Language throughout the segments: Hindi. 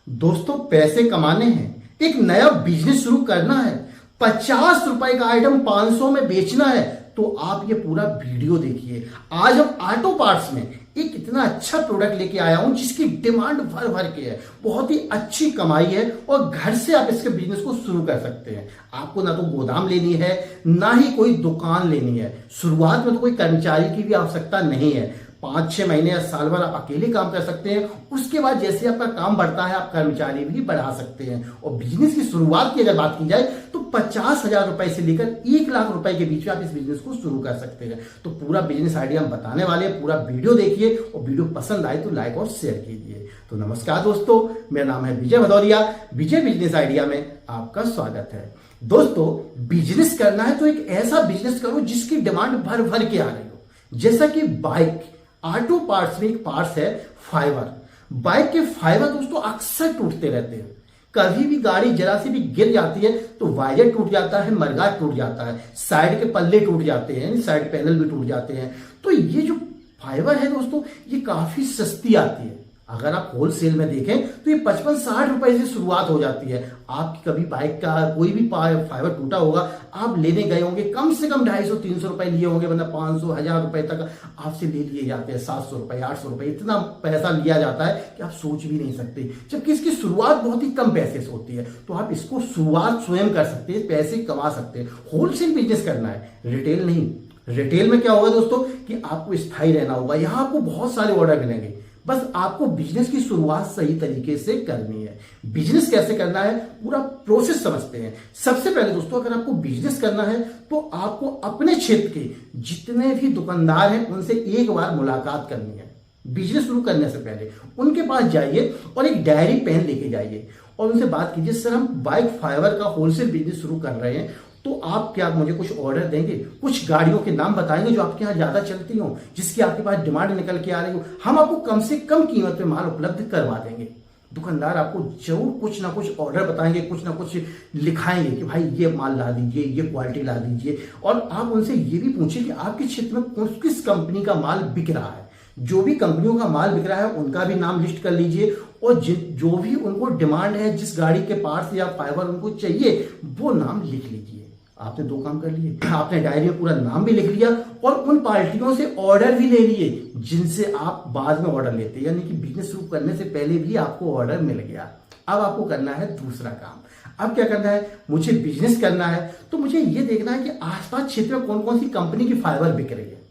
दोस्तों पैसे कमाने हैं, एक नया बिजनेस शुरू करना है, 50 रुपए का आइटम 500 में बेचना है, तो आप ये पूरा वीडियो देखिए। आज हम ऑटो पार्ट्स में एक इतना अच्छा प्रोडक्ट लेके आया हूं जिसकी डिमांड भर भर के है, बहुत ही अच्छी कमाई है और घर से आप इसके बिजनेस को शुरू कर सकते हैं। आपको ना तो गोदाम लेनी है, ना ही कोई दुकान लेनी है। शुरुआत में तो कोई कर्मचारी की भी आवश्यकता नहीं है। 5-6 महीने या साल भर आप अकेले काम कर सकते हैं। उसके बाद जैसे आपका काम बढ़ता है आप कर्मचारी भी बढ़ा सकते हैं। और बिजनेस की शुरुआत की अगर बात की जाए तो 50,000 रुपए से लेकर 1 लाख रुपए के बीच में आप इस बिजनेस को शुरू कर सकते हैं। तो पूरा बिजनेस आइडिया हम बताने वाले हैं, पूरा वीडियो देखिए और वीडियो पसंद आए तो लाइक और शेयर कीजिए। तो नमस्कार दोस्तों, मेरा नाम है विजय भदौरिया। विजय बिजनेस आइडिया में आपका स्वागत है। दोस्तों, बिजनेस करना है तो एक ऐसा बिजनेस करो जिसकी डिमांड भर भर के आ रही हो। जैसा कि बाइक, ऑटो पार्ट्स में एक पार्ट्स है फाइबर। बाइक के फाइबर दोस्तों अक्सर टूटते रहते हैं। कभी भी गाड़ी जरा सी भी गिर जाती है तो वाइजर टूट जाता है, मर्गाट टूट जाता है, साइड के पल्ले टूट जाते हैं, साइड पैनल भी टूट जाते हैं। तो ये जो फाइबर है दोस्तों ये काफी सस्ती आती है। अगर आप होलसेल में देखें तो ये 55-60 रुपए से शुरुआत हो जाती है। आपकी कभी बाइक का कोई भी फाइबर टूटा होगा, आप लेने गए होंगे, कम से कम 250-300 रुपए लिए होंगे, वरना 500-1000 रुपए तक आपसे ले लिए जाते हैं। 700 रुपए, 800 रुपए, इतना पैसा लिया जाता है कि आप सोच भी नहीं सकते। जबकि इसकी शुरुआत बहुत ही कम पैसे से होती है। तो आप इसको शुरुआत स्वयं कर सकते हैं, पैसे कमा सकते हैं। होलसेल बिजनेस करना है, रिटेल नहीं। रिटेल में क्या होगा दोस्तों कि आपको स्थायी रहना होगा। यहां आपको बहुत सारे ऑर्डर मिलेंगे, बस आपको बिजनेस की शुरुआत सही तरीके से करनी है। बिजनेस कैसे करना है पूरा प्रोसेस समझते हैं। सबसे पहले दोस्तों, अगर आपको बिजनेस करना है तो आपको अपने क्षेत्र के जितने भी दुकानदार हैं उनसे एक बार मुलाकात करनी है। बिजनेस शुरू करने से पहले उनके पास जाइए और एक डायरी पेन लेके जाइए और उनसे बात कीजिए, सर हम बाइक फाइबर का होलसेल बिजनेस शुरू कर रहे हैं, तो आप क्या मुझे कुछ ऑर्डर देंगे? कुछ गाड़ियों के नाम बताएंगे जो आपके यहाँ ज्यादा चलती हो, जिसकी आपके पास डिमांड निकल के आ रही हो। हम आपको कम से कम कीमत पे माल उपलब्ध करवा देंगे। दुकानदार आपको जरूर कुछ ना कुछ ऑर्डर बताएंगे, कुछ ना कुछ लिखाएंगे कि भाई ये माल ला दीजिए, ये क्वालिटी ला दीजिए। और आप उनसे ये भी पूछिए कि आपके क्षेत्र में किस कंपनी का माल बिक रहा है। जो भी कंपनियों का माल बिक रहा है उनका भी नाम लिस्ट कर लीजिए और जो भी उनको डिमांड है, जिस गाड़ी के पार्ट्स या फाइबर उनको चाहिए, वो नाम लिख लीजिए। आपने 2 काम कर लिए, आपने डायरी में पूरा नाम भी लिख लिया और उन पार्टियों से ऑर्डर भी ले लिए जिनसे आप बाद में ऑर्डर लेते हैं। यानी कि बिजनेस शुरू करने से पहले भी आपको ऑर्डर मिल गया। अब आपको करना है दूसरा काम। अब क्या करना है? मुझे बिजनेस करना है तो मुझे ये देखना है कि आसपास क्षेत्र में कौन कौन सी कंपनी की फाइबर बिक रही है।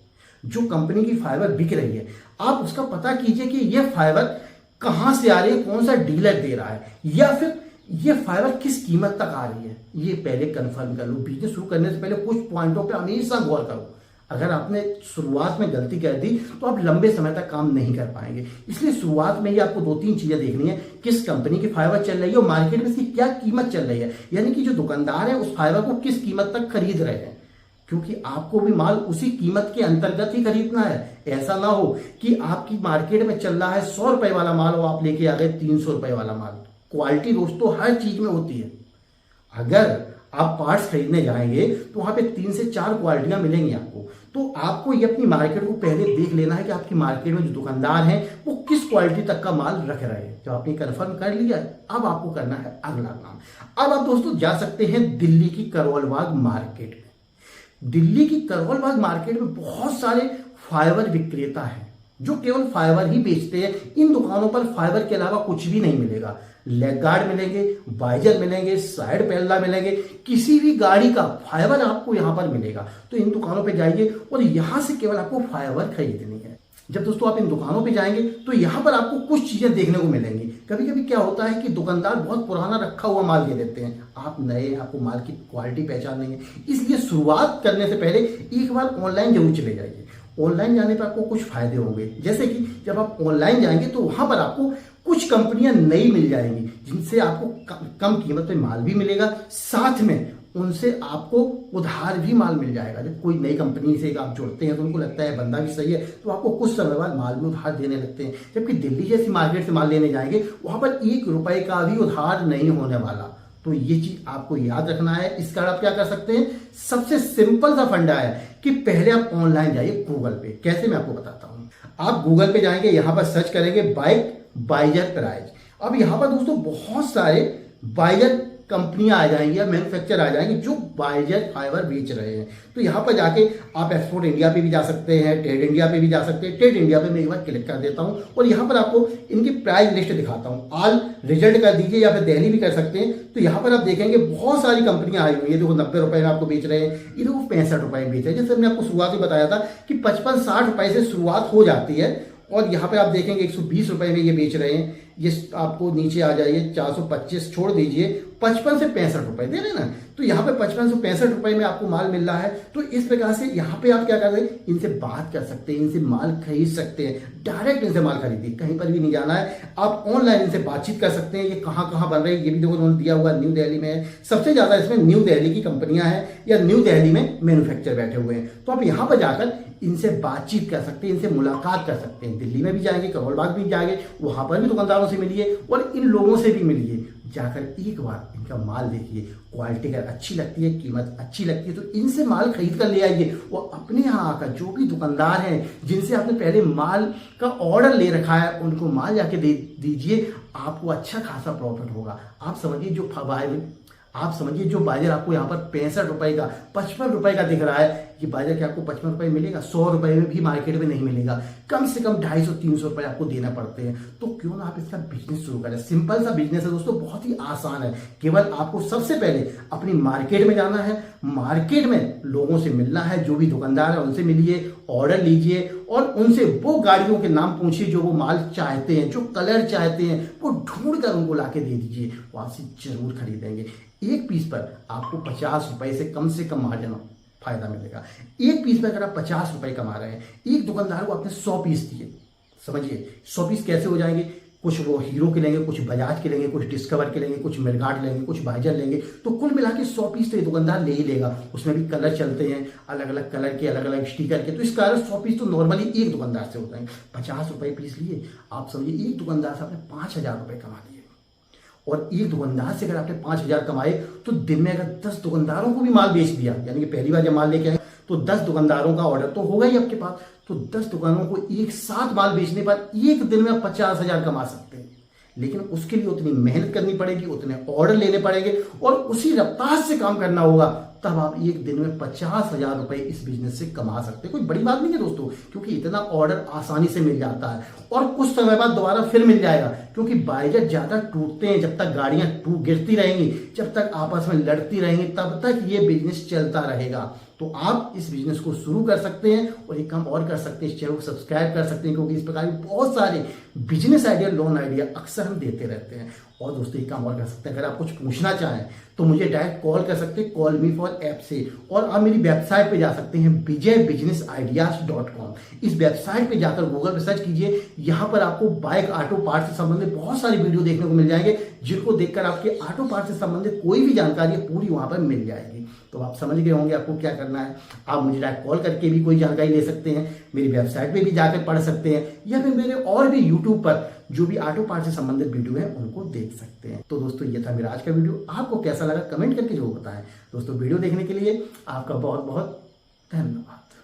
जो कंपनी की फाइबर बिक रही है आप उसका पता कीजिए कि यह फाइबर कहां से आ रही है, कौन सा डीलर दे रहा है, या फिर ये फाइबर किस कीमत तक आ रही है। ये पहले कंफर्म कर लो। बिजनेस शुरू करने से पहले कुछ पॉइंटों पे हमेशा गौर करो। अगर आपने शुरुआत में गलती कर दी तो आप लंबे समय तक काम नहीं कर पाएंगे। इसलिए शुरुआत में ही आपको 2-3 चीजें देखनी है। किस कंपनी की फाइबर चल रही है और मार्केट में इसकी क्या कीमत चल रही है। यानी कि जो दुकानदार है उस फाइबर को किस कीमत तक खरीद रहे हैं, क्योंकि आपको भी माल उसी कीमत के अंतर्गत ही खरीदना है। ऐसा ना हो कि आपकी मार्केट में चल रहा है 100 रुपए वाला माल और आप लेके आ गए 300 रुपए वाला माल। क्वालिटी दोस्तों हर चीज में होती है। अगर आप पार्ट्स खरीदने जाएंगे तो वहां पे 3 से 4 क्वालिटियां मिलेंगी आपको। तो आपको ये अपनी मार्केट को पहले देख लेना है कि आपकी मार्केट में जो दुकानदार हैं वो किस क्वालिटी तक का माल रख रहे हैं। जब आपने कंफर्म कर लिया, अब आपको करना है अगला काम। अब आप दोस्तों जा सकते हैं दिल्ली की करोल बाग मार्केट में। दिल्ली की करोल बाग मार्केट में बहुत सारे फाइबर विक्रेता हैं जो केवल फाइबर ही बेचते हैं। इन दुकानों पर फाइबर के अलावा कुछ भी नहीं मिलेगा। लेग गार्ड मिलेंगे, वाइजर मिलेंगे, साइड पैनल मिलेंगे, किसी भी गाड़ी का फाइबर आपको यहां पर मिलेगा। तो इन दुकानों पे जाइए और यहां से केवल आपको फाइबर खरीदनी है। जब दोस्तों आप इन दुकानों पे जाएंगे तो यहां पर आपको कुछ चीजें देखने को मिलेंगी। कभी कभी क्या होता है कि दुकानदार बहुत पुराना रखा हुआ माल दे देते हैं। आप नए, आपको माल की क्वालिटी पहचान नहीं है। इसलिए शुरुआत करने से पहले एक बार ऑनलाइन जरूर चले जाइए। ऑनलाइन जाने पर आपको कुछ फायदे होंगे। जैसे कि जब आप ऑनलाइन जाएंगे तो वहां पर आपको कुछ कंपनियां नई मिल जाएंगी जिनसे आपको कम कीमत पे माल भी मिलेगा, साथ में उनसे आपको उधार भी माल मिल जाएगा। जब कोई नई कंपनी से आप जुड़ते हैं तो उनको लगता है बंदा भी सही है, तो आपको कुछ समय बाद माल भी उधार देने लगते हैं। जबकि दिल्ली जैसी मार्केट से माल लेने जाएंगे वहां पर 1 रुपए का भी उधार नहीं होने वाला। तो ये चीज आपको याद रखना है। इस कारण आप क्या कर सकते हैं, सबसे सिंपल सा फंडा है कि पहले आप ऑनलाइन जाइए गूगल पे। कैसे, मैं आपको बताता हूं। आप गूगल पे जाएंगे, यहां पर सर्च करेंगे बाइक वाइजर प्राइस, अब यहाँ पर दोस्तों बहुत सारे बाइजर कंपनियां आ जाएंगी या मैन्युफैक्चर आ जाएंगे जो बाइजर फाइबर बेच रहे हैं। तो यहाँ पर जाके आप एक्सपोर्ट इंडिया पे भी जा सकते हैं, ट्रेड इंडिया पे भी जा सकते हैं। ट्रेड इंडिया पे मैं एक बार क्लिक कर देता हूँ और यहाँ पर आपको इनकी प्राइस लिस्ट दिखाता हूँ। ऑल रिजल्ट कर दीजिए या फिर दिल्ली भी कर सकते हैं। तो यहाँ पर आप देखेंगे बहुत सारी कंपनियां आई हुई है। देखो 90 रुपए में आपको बेच रहे हैं, ये देखो 65 रुपए में बेच रहे हैं। जैसे मैंने आपको शुरुआत में बताया था कि 55-60 रुपए से शुरुआत हो जाती है और यहाँ पे आप देखेंगे 120 रुपए में ये बेच रहे हैं। ये आपको नीचे आ जाइए 425 छोड़ दीजिए, 55 से 65 रुपए दे रहे ना। तो यहाँ पे 55 से 65 रुपए में आपको माल मिल रहा है। तो इस प्रकार से यहाँ पे आप क्या कर रहे हैं, इनसे बात कर सकते हैं, इनसे माल खरीद सकते हैं। डायरेक्ट इनसे माल खरीदिए, कहीं पर भी नहीं जाना है। आप ऑनलाइन इनसे बातचीत कर सकते हैं। ये कहाँ कहाँ बन रहे हैं ये भी देखो उन्होंने दिया हुआ, न्यू दिल्ली में है। सबसे ज्यादा इसमें न्यू दिल्ली की कंपनियां हैं या न्यू दिल्ली में मैन्युफैक्चर बैठे हुए हैं। तो आप यहाँ पर जाकर इनसे बातचीत कर सकते हैं, इनसे मुलाकात कर सकते हैं। दिल्ली में भी जाएंगे, करोल बाग भी जाएंगे, वहां पर भी दुकानदारों से मिलिए और इन लोगों से भी मिलिए। जाकर एक बार इनका माल देखिए, क्वालिटी अगर अच्छी लगती है, कीमत अच्छी लगती है तो इनसे माल खरीद कर ले आइए। वो अपने यहाँ आकर जो भी दुकानदार हैं जिनसे आपने पहले माल का ऑर्डर ले रखा है उनको माल जाके दे दीजिए, आपको अच्छा खासा प्रॉफिट होगा। आप समझिए जो बाइजर आपको यहाँ पर 65 रुपए का 55 रुपए का दिख रहा है, ये बाइजर क्या आपको 55 रुपए मिलेगा? 100 रुपए में भी मार्केट में नहीं मिलेगा। कम से कम 250-300 रुपए आपको देना पड़ते हैं। तो क्यों ना आप इसका बिजनेस शुरू करें। सिंपल सा बिजनेस है दोस्तों, बहुत ही आसान है। केवल आपको सबसे पहले अपनी मार्केट में जाना है, मार्केट में लोगों से मिलना है, जो भी दुकानदार है उनसे मिलिए, ऑर्डर लीजिए और उनसे वो गाड़ियों के नाम पूछिए जो वो माल चाहते हैं, जो कलर चाहते हैं, वो ढूंढ कर उनको ला के दे दीजिए। वो आपसे जरूर खरीदेंगे। एक पीस पर आपको 50 रुपए से कम मार्जिन फायदा मिलेगा। एक पीस पर अगर आप 50 रुपए कमा रहे हैं, एक दुकानदार को आपने 100 पीस दिए, समझिए 100 पीस कैसे हो जाएंगे। कुछ वो हीरो के लेंगे, कुछ बजाज के लेंगे, कुछ डिस्कवर के लेंगे, कुछ मेरगार्ड लेंगे, कुछ बाइजर लेंगे। तो कुल मिला के 100 पीस तो ये दुकानदार ले ही लेगा। उसमें भी कलर चलते हैं, अलग अलग कलर के, अलग अलग स्टिकर के। तो इस कारण 100 पीस तो नॉर्मली एक दुकानदार से होता है। 50 रुपए पीस लिए, आप समझिए एक दुकानदार से आपने 5000 रुपए कमा लिए। और एक दुकानदार से अगर आपने 5000 कमाए तो दिन में अगर 10 दुकानदारों को भी माल बेच दिया, यानी कि पहली बार जब माल लेके आए तो 10 दुकानदारों का ऑर्डर तो होगा ही आपके पास। तो 10 दुकानों को एक साथ माल बेचने पर एक दिन में आप 50,000 कमा सकते हैं। लेकिन उसके लिए उतनी मेहनत करनी पड़ेगी, उतने ऑर्डर लेने पड़ेंगे और उसी रफ्तार से काम करना होगा। तब आप एक दिन में 50,000 रुपए इस बिजनेस से कमा सकते हैं। कोई बड़ी बात नहीं है दोस्तों, क्योंकि इतना ऑर्डर आसानी से मिल जाता है और कुछ समय बाद दोबारा फिर मिल जाएगा। क्योंकि बाइजर ज्यादा टूटते हैं, जब तक गाड़ियां गिरती रहेंगी, जब तक आपस में लड़ती रहेंगी, तब तक ये बिजनेस चलता रहेगा। तो आप इस बिजनेस को शुरू कर सकते हैं और एक काम और कर सकते हैं, इस चैनल को सब्सक्राइब कर सकते हैं, क्योंकि इस प्रकार के बहुत सारे बिजनेस आइडिया, लोन आइडिया अक्सर हम देते रहते हैं। और दोस्तों एक काम और कर सकते हैं, अगर आप कुछ पूछना चाहें तो मुझे डायरेक्ट कॉल कर सकते हैं, कॉल मी फॉर ऐप से। और आप मेरी वेबसाइट पे जा सकते हैं vijaybusinessideas.com। इस वेबसाइट पे जाकर गूगल पे सर्च कीजिए, यहाँ पर आपको बाइक ऑटो पार्ट से संबंधित बहुत सारी वीडियो देखने को मिल जाएंगे, जिनको देखकर आपके ऑटो पार्ट से संबंधित कोई भी जानकारी पूरी वहां पर मिल जाएगी। तो आप समझ गए होंगे आपको क्या करना है। आप मुझे डायरेक्ट कॉल करके भी कोई जानकारी ले सकते हैं, मेरी वेबसाइट पे भी जाकर पढ़ सकते हैं, या फिर मेरे और भी यूट्यूब पर जो भी ऑटो पार्ट से संबंधित वीडियो है उनको देख सकते हैं। तो दोस्तों ये था मेरा आज का वीडियो, आपको कैसा लगा कमेंट करके जरूर बताएं। दोस्तों वीडियो देखने के लिए आपका बहुत बहुत धन्यवाद।